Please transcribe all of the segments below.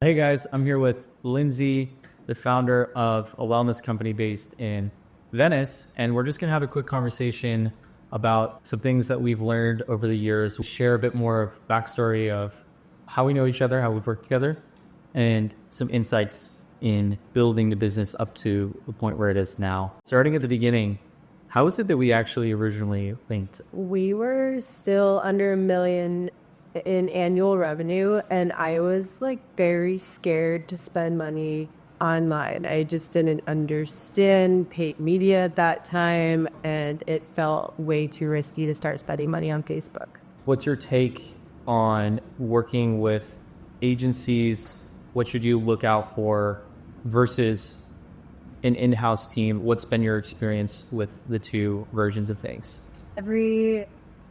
Hey guys, I'm here with Lindsay, the founder of a wellness company based in Venice, and we're just going to have a quick conversation about some things that we've learned over the years. We'll share a bit more of backstory of how we know each other, how we've worked together, and some insights in building the business up to the point where it is now. Starting at the beginning, how is it that we actually originally linked? We were still under $1 million in annual revenue, and I was like very scared to spend money online. I just didn't understand paid media at that time, and it felt way too risky to start spending money on Facebook. What's your take on working with agencies? What should you look out for versus an in-house team? What's been your experience with the two versions of things?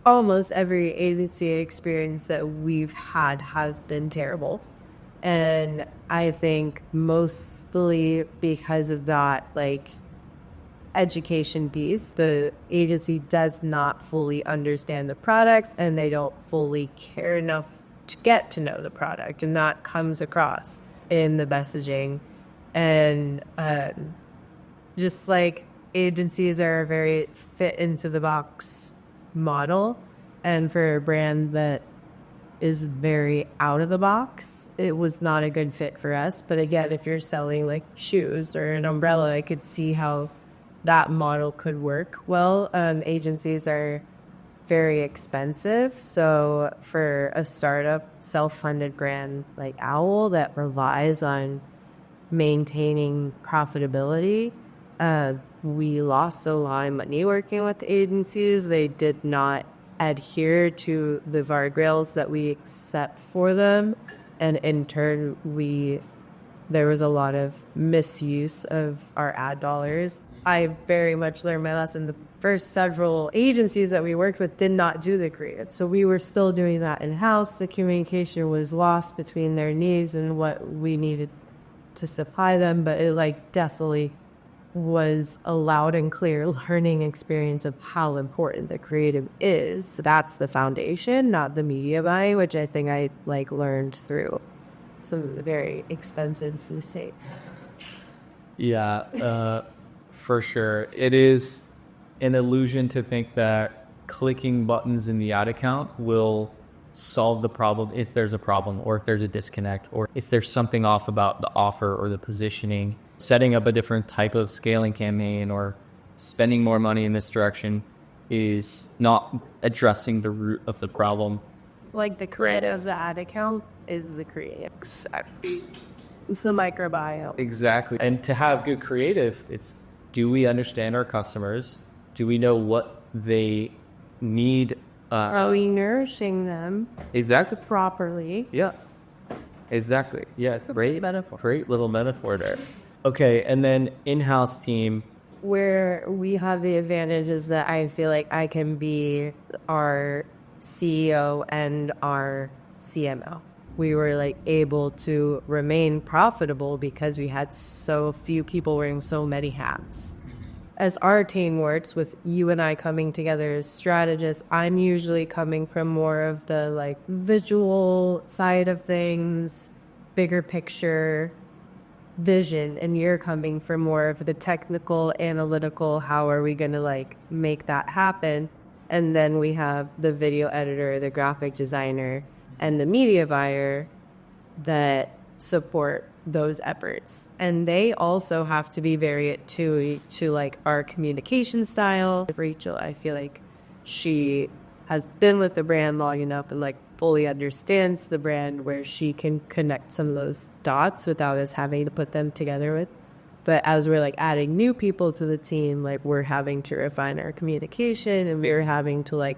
Almost every agency experience that we've had has been terrible. And I think mostly because of that, education piece, the agency does not fully understand the products and they don't fully care enough to get to know the product. And that comes across in the messaging. And just like agencies are a very fit into the box model, and for a brand that is very out of the box, it was not a good fit for us. But again, if you're selling like shoes or an umbrella, I could see how that model could work well. Agencies are very expensive, so for a startup self-funded brand like Owl that relies on maintaining profitability, we lost a lot of money working with agencies. They did not adhere to the guardrails that we set for them. And in turn, there was a lot of misuse of our ad dollars. I very much learned my lesson. The first several agencies that we worked with did not do the creative. So we were still doing that in-house. The communication was lost between their needs and what we needed to supply them. But it definitely was a loud and clear learning experience of how important the creative is. That's the foundation, not the media buying, which I think I learned through some very expensive mistakes. Yeah, for sure. It is an illusion to think that clicking buttons in the ad account will solve the problem if there's a problem, or if there's a disconnect, or if there's something off about the offer or the positioning. Setting up a different type of scaling campaign or spending more money in this direction is not addressing the root of the problem. Like the creative as the ad account is the creative. Exactly. It's the microbiome. Exactly. And to have good creative, it's, do we understand our customers? Do we know what they need? Are we nourishing them Exactly. properly? Yeah. Exactly. Yes. Great metaphor. Great little metaphor there. Okay, and then in-house team. Where we have the advantage is that I feel like I can be our CEO and our CMO. We were able to remain profitable because we had so few people wearing so many hats. As our team works with you and I coming together as strategists, I'm usually coming from more of the visual side of things, bigger picture vision, and you're coming from more of the technical, analytical, how are we going to make that happen? And then we have the video editor, the graphic designer, and the media buyer that support those efforts. And they also have to be very attuned to our communication style. Rachel, I feel like she has been with the brand long enough and fully understands the brand where she can connect some of those dots without us having to put them together with. But as we're adding new people to the team, we're having to refine our communication, and we're having to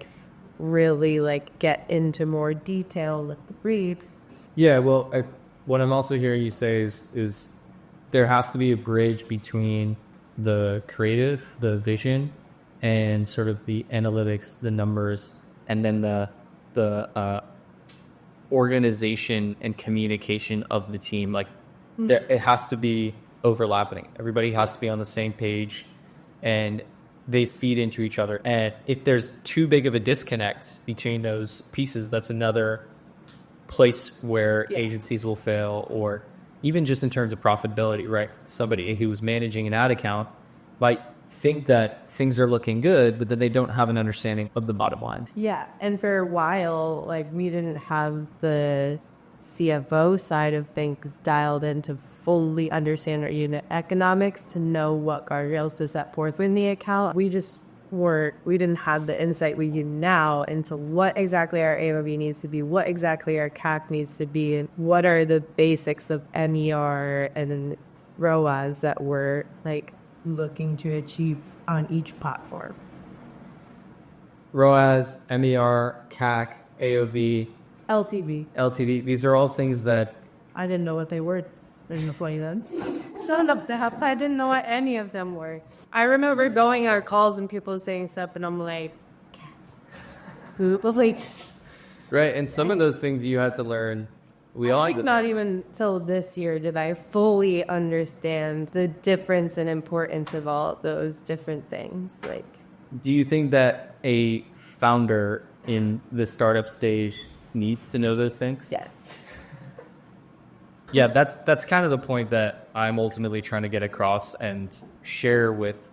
really get into more detail with the briefs. Yeah, well, what I'm also hearing you say is there has to be a bridge between the creative, the vision, and sort of the analytics, the numbers, and then the organization and communication of the team. It has to be overlapping. Everybody has to be on the same page, and they feed into each other. And if there's too big of a disconnect between those pieces, that's another place where agencies will fail, or even just in terms of profitability, right? Somebody who's managing an ad account might think that things are looking good, but then they don't have an understanding of the bottom line. Yeah. And for a while, like, we didn't have the CFO side of things dialed in to fully understand our unit economics, to know what guardrails to set forth in the account. We didn't have the insight we do now into what exactly our AOV needs to be, what exactly our CAC needs to be, and what are the basics of NER and then ROAS that we're like looking to achieve on each platform. ROAS, MER, CAC, AOV, LTV. these are all things that I didn't know what they were in the 20 cents. None of them. I didn't know what any of them were. I remember going on calls and people saying stuff, and I'm like, it was like, right. And some of those things you had to learn. We all not even till this year did I fully understand the difference and importance of all those different things. Like, do you think that a founder in the startup stage needs to know those things? yes. Yeah, that's kind of the point that I'm ultimately trying to get across and share with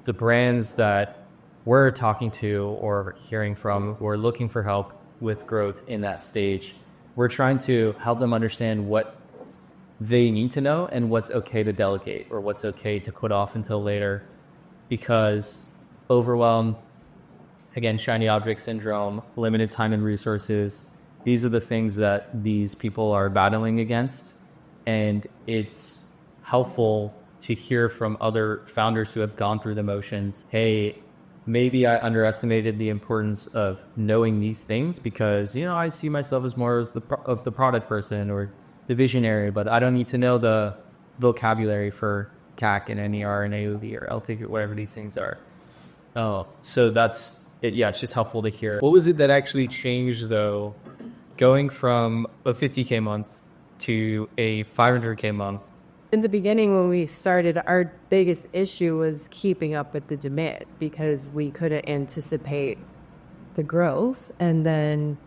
the brands that we're talking to or hearing from who are looking for help with growth in that stage. We're trying to help them understand what they need to know and what's okay to delegate or what's okay to put off until later, because overwhelm, again, shiny object syndrome, limited time and resources, these are the things that these people are battling against. And it's helpful to hear from other founders who have gone through the motions. Hey, maybe I underestimated the importance of knowing these things because, I see myself as more as the product person or the visionary, but I don't need to know the vocabulary for CAC and NER and AOV or LTV, whatever these things are. Oh, so that's it. Yeah, it's just helpful to hear. What was it that actually changed, though, going from a 50K month to a 500K month? In the beginning, when we started, our biggest issue was keeping up with the demand because we couldn't anticipate the growth. And then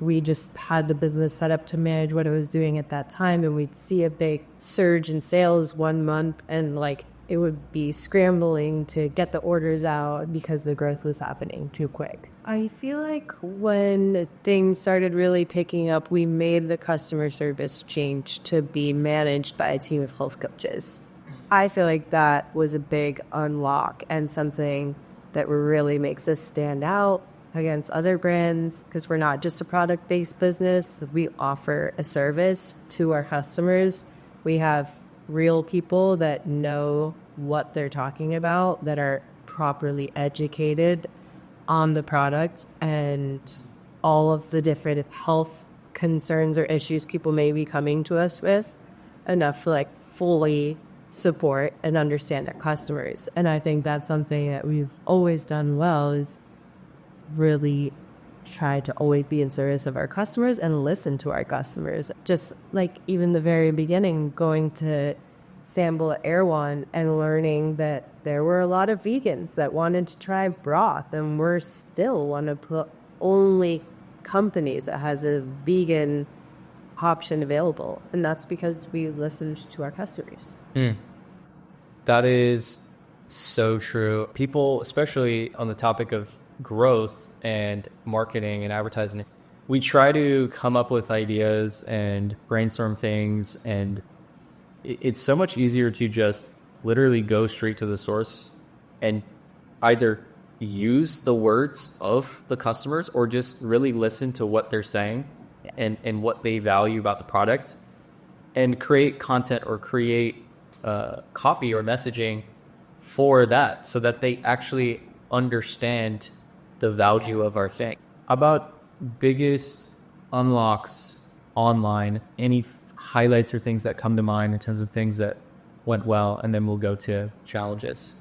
we just had the business set up to manage what it was doing at that time. And we'd see a big surge in sales one month and it would be scrambling to get the orders out because the growth was happening too quick. I feel like when things started really picking up, we made the customer service change to be managed by a team of health coaches. I feel like that was a big unlock and something that really makes us stand out against other brands because we're not just a product-based business. We offer a service to our customers. We have real people that know what they're talking about, that are properly educated on the product and all of the different health concerns or issues people may be coming to us with, enough to fully support and understand our customers. And I think that's something that we've always done well, is really try to always be in service of our customers and listen to our customers. Just even the very beginning, going to sample at Erewhon and learning that there were a lot of vegans that wanted to try broth, and we're still one of the only companies that has a vegan option available. And that's because we listened to our customers. That is so true. People, especially on the topic of growth and marketing and advertising, we try to come up with ideas and brainstorm things, and it's so much easier to just literally go straight to the source and either use the words of the customers or just really listen to what they're saying and what they value about the product, and create content or create copy or messaging for that so that they actually understand the value of our thing. About biggest unlocks online, any highlights or things that come to mind in terms of things that went well, and then we'll go to challenges.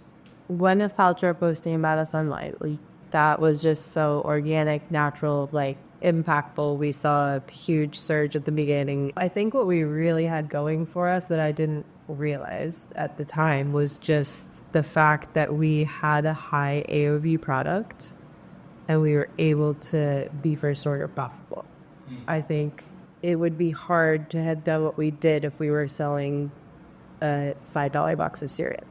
Gwyneth Paltrow posting about us online, that was just so organic, natural, impactful. We saw a huge surge at the beginning. I think what we really had going for us that I didn't realize at the time was just the fact that we had a high AOV product and we were able to be first order profitable. I think it would be hard to have done what we did if we were selling a $5 box of cereal.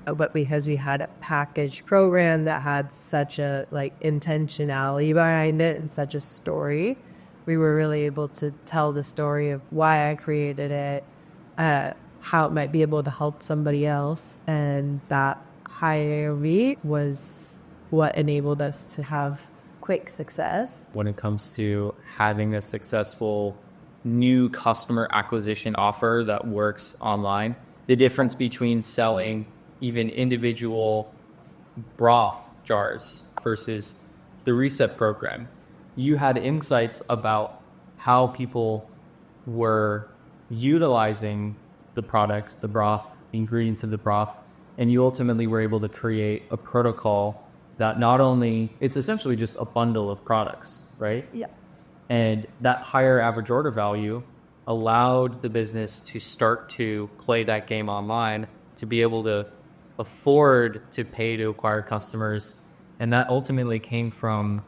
But because we had a package program that had such a like intentionality behind it and such a story, we were really able to tell the story of why I created it, how it might be able to help somebody else. And that high AOV was what enabled us to have quick success. When it comes to having a successful new customer acquisition offer that works online, the difference between selling even individual broth jars versus the reset program, you had insights about how people were utilizing the products, the broth, the ingredients of the broth, and you ultimately were able to create a protocol that not only, it's essentially just a bundle of products, right? Yeah. And that higher average order value allowed the business to start to play that game online, to be able to afford to pay to acquire customers. And that ultimately came from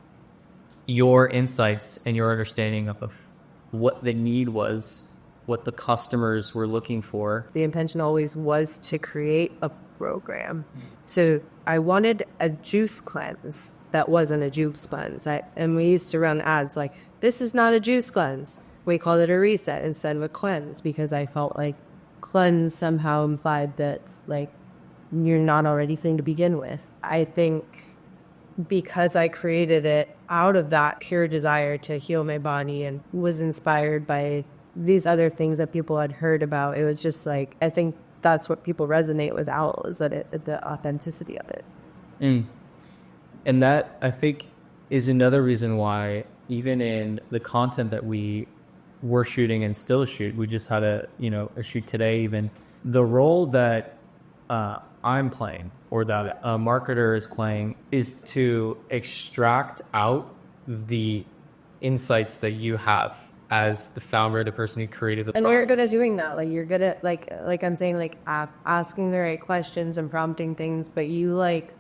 your insights and your understanding of what the need was, what the customers were looking for. The intention always was to create a program. So I wanted a juice cleanse that wasn't a juice cleanse. And we used to run ads like, this is not a juice cleanse. We called it a reset instead of a cleanse because I felt like cleanse somehow implied that like you're not already clean to begin with. I think because I created it out of that pure desire to heal my body and was inspired by these other things that people had heard about, it was just like, I think that's what people resonate with Owl, is that the authenticity of it. And that, I think, is another reason why even in the content that we were shooting and still shoot, we just had a shoot today even, the role that I'm playing or that a marketer is playing is to extract out the insights that you have as the founder, the person who created the And product. we're good at doing that. Like you're good at like I'm saying, like asking the right questions and prompting things, but you like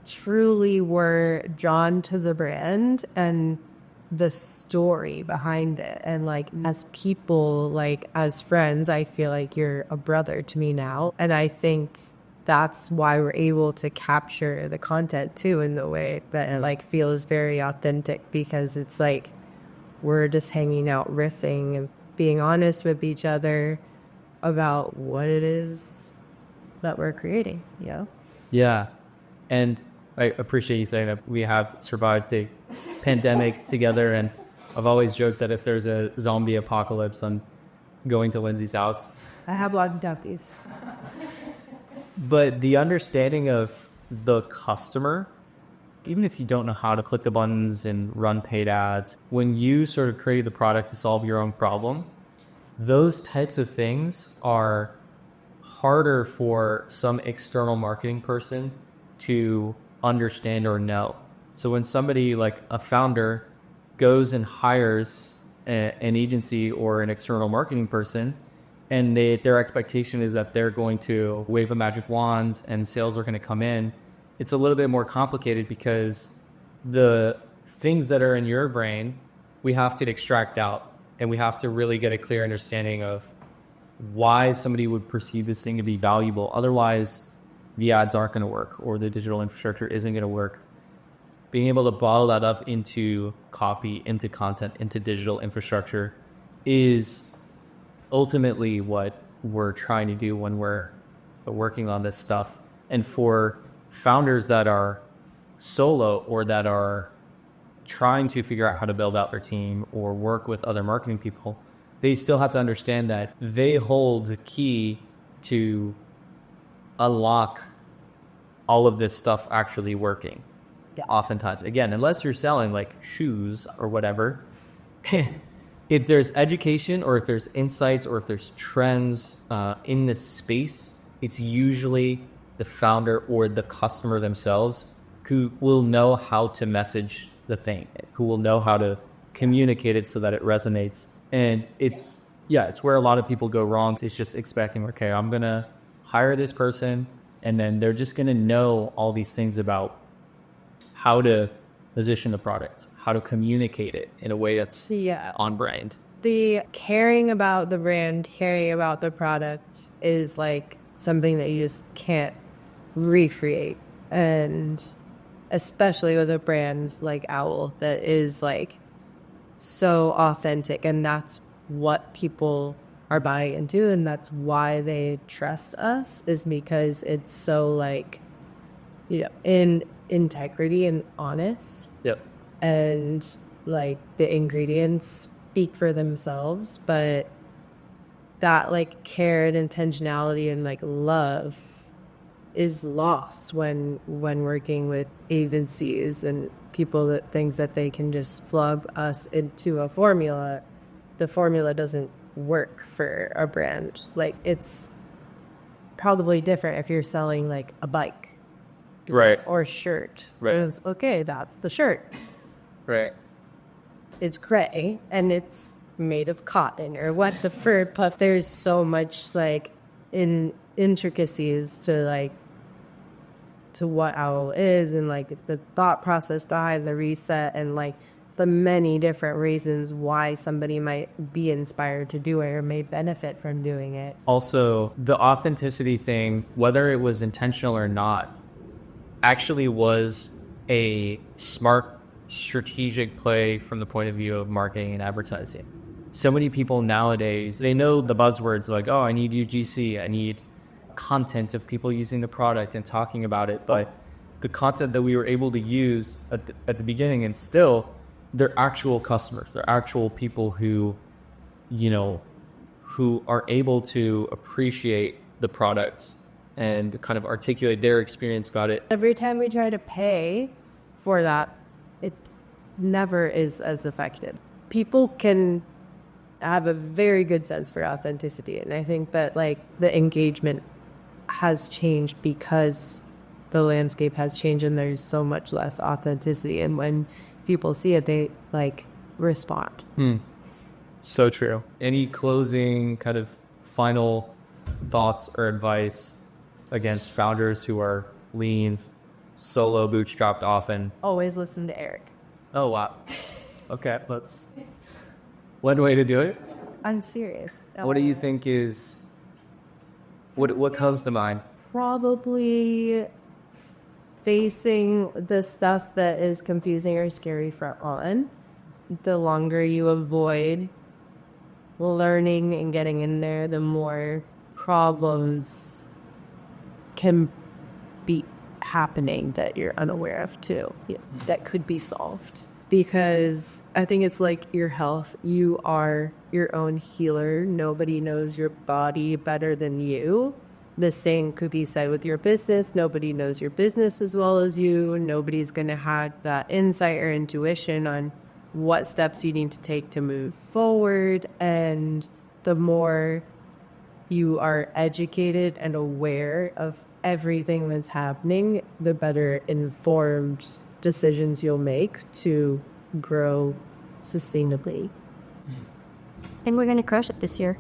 truly were drawn to the brand and the story behind it. And like as people, like as friends, I feel like you're a brother to me now. And I think that's why we're able to capture the content too in the way that it like feels very authentic, because it's like we're just hanging out riffing and being honest with each other about what it is that we're creating, you know? Yeah. And I appreciate you saying that we have survived the pandemic together. And I've always joked that if there's a zombie apocalypse, I'm going to Lindsay's house. I have logged up these. But the understanding of the customer, even if you don't know how to click the buttons and run paid ads, when you sort of create the product to solve your own problem, those types of things are harder for some external marketing person to understand or know. So when somebody like a founder goes and hires an agency or an external marketing person, and their expectation is that they're going to wave a magic wand and sales are going to come in, it's a little bit more complicated because the things that are in your brain, we have to extract out, and we have to really get a clear understanding of why somebody would perceive this thing to be valuable. Otherwise, the ads aren't going to work or the digital infrastructure isn't going to work. Being able to bottle that up into copy, into content, into digital infrastructure is ultimately what we're trying to do when we're working on this stuff. And for founders that are solo or that are trying to figure out how to build out their team or work with other marketing people, they still have to understand that they hold the key to unlock all of this stuff actually working. Yeah. Oftentimes, again, unless you're selling like shoes or whatever, if there's education or if there's insights or if there's trends in this space, it's usually the founder or the customer themselves who will know how to message the thing, who will know how to communicate it so that it resonates. And it's where a lot of people go wrong. It's just expecting, okay, I'm going to hire this person and then they're just going to know all these things about how to position the product, how to communicate it in a way that's Yeah. on brand. The caring about the brand, caring about the product is like something that you just can't recreate. And especially with a brand like Owl that is like so authentic, and that's what people are buying into, and that's why they trust us, is because it's so like, in integrity and honest, Yep. and like the ingredients speak for themselves, but that like care and intentionality and like love is lost when working with agencies and people that think that they can just plug us into a formula. The formula doesn't work for a brand. Like, it's probably different if you're selling like a bike Right. or a shirt. Right. And it's, okay, that's the shirt. Right. It's gray and it's made of cotton or what, the fur puff. There's so much like intricacies to what Owl is, and like the thought process behind the reset, and like the many different reasons why somebody might be inspired to do it or may benefit from doing it. Also, the authenticity thing, whether it was intentional or not, actually was a smart strategic play from the point of view of marketing and advertising. So many people nowadays, they know the buzzwords like, oh, I need UGC, I need content of people using the product and talking about it. But the content that we were able to use at the beginning, and still, they're actual customers, they're actual people who, who are able to appreciate the products and kind of articulate their experience about it. Every time we try to pay for that, it never is as effective. People can have a very good sense for authenticity, and I think that like the engagement has changed because the landscape has changed and there's so much less authenticity, and when people see it, they like respond. So true. Any closing kind of final thoughts or advice against founders who are lean, solo, bootstrapped often? Always listen to Eric. Oh, wow. Okay, let's... One way to do it? I'm serious. What do you think is... What comes to mind? Probably facing the stuff that is confusing or scary front on. The longer you avoid learning and getting in there, the more problems can be happening that you're unaware of too, that could be solved. Because I think it's like your health. You are your own healer. Nobody knows your body better than you. The same could be said with your business. Nobody knows your business as well as you. Nobody's going to have that insight or intuition on what steps you need to take to move forward. And the more you are educated and aware of everything that's happening, the better informed decisions you'll make to grow sustainably. And we're going to crush it this year.